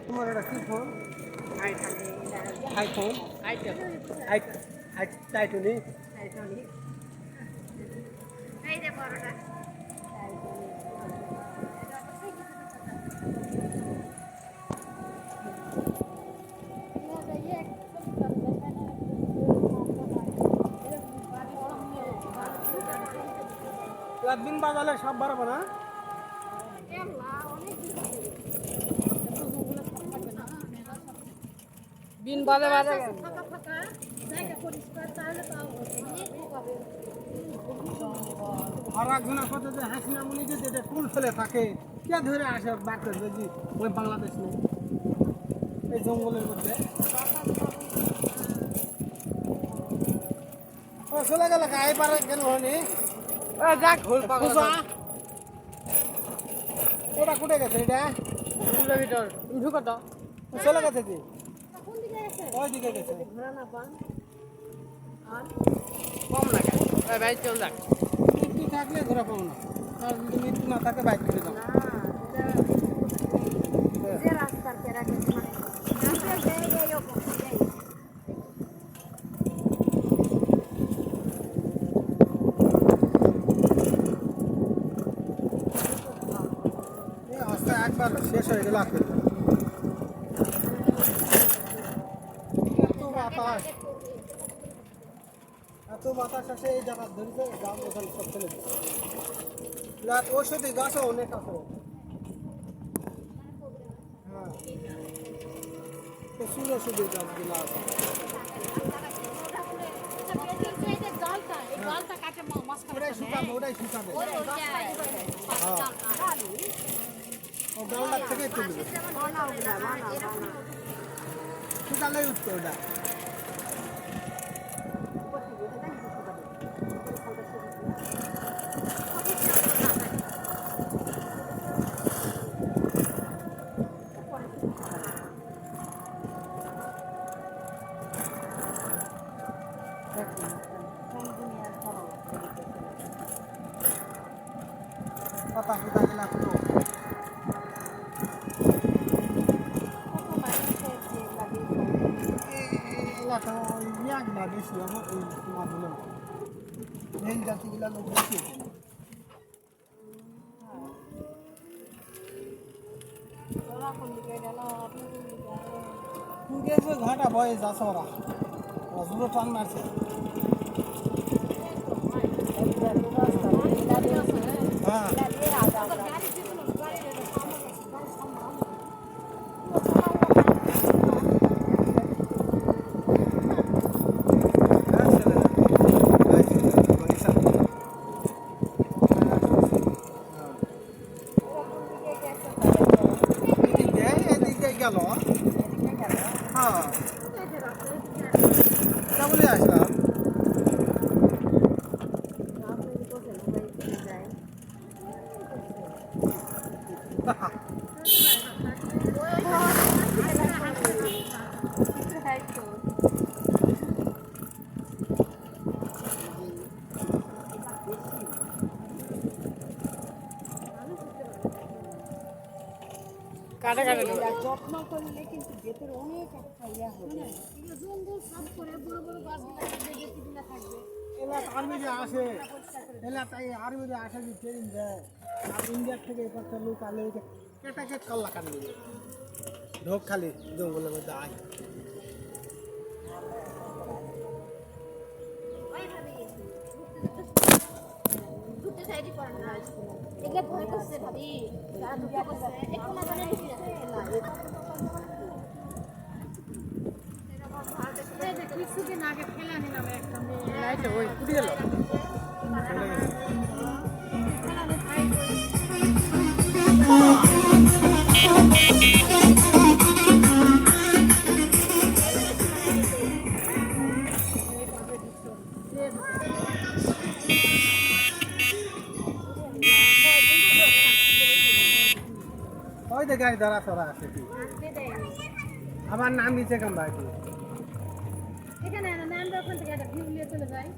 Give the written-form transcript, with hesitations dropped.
তোমার এটা কি ফোন? আইফোন টাইটনি বিন বাজালে সব বাড়াবো না। বিন বাজে বাজে আর একজনের কথা যে হাসিনা মুনি যে কুল ফেলে থাকে কে ধরে আসে বার করবে জি ওই বাংলাদেশ নেই এই জঙ্গলের মধ্যে ও চলে গেল গায়ে পারে কেন হয়নি যাক ঘোল পূজা এটা কোটে গেছে এটা কিলোমিটার ঢুকো তো চলে গেছে কি ওই দিকে গেছে কম লাগে ভাই চল যাক মৃত্যু থাকলে ঘোরা পাবো না আর যদি মৃত্যু না থাকে বাইক করে যাও এই অবস্থা একবার শেষ হয়ে গেল আপনি এত বাতাস আসে এই জায়গা ধরেছে গাছ ওখানে সব ফেলে দিচ্ছে ঔষধি গাছও অনেক আছে হ্যাঁ প্রচুর ওষুধি গাছগুলো আছে ওটাই শুকাবে ও ডালটার থেকে তুলবে শুকালেই উঠতো ওটা কথা ফুটা গেলা তো এলাকা ওই ইয়াগুলা বেশি আমার ওই মাছগুলো এই জাতিগুলা লোক বেশি ঘাটা বয়ে যাচ্ছে ওরা জুড়ো টান মারছে হ্যাঁ গেল হ্যাঁ বলে আসলাম কাটে কাটে যত্ন করলে কিন্তু ভেতরে অনেক একটা ইয়া হবে জঙ্গল সাফ করে বড় বড় গাছগুলো থাকবে এলাকা আর্মিতে আসে এলাকায় আর্মিতে আসে যে ট্রেন দেয় আর ইন্ডিয়ার থেকে একটা লোক আলে কেটাকে কাল্লা কান নিয়ে ঢোক খালি জঙ্গলের মধ্যে আয় এগুলো ভয় করছে ভাবি একটু না জানে ঢুকে যাচ্ছে কিছুদিন আগে ফেলা নিলাম একটা লাইটে ওই পুড়ে গেল ওই যে গাড়ি ধরা চড়া আছে কি আবার নাম নিচে কাম বাকি এখানে নাম ওখান থেকে একটা ভিউ নিয়ে চলে যায়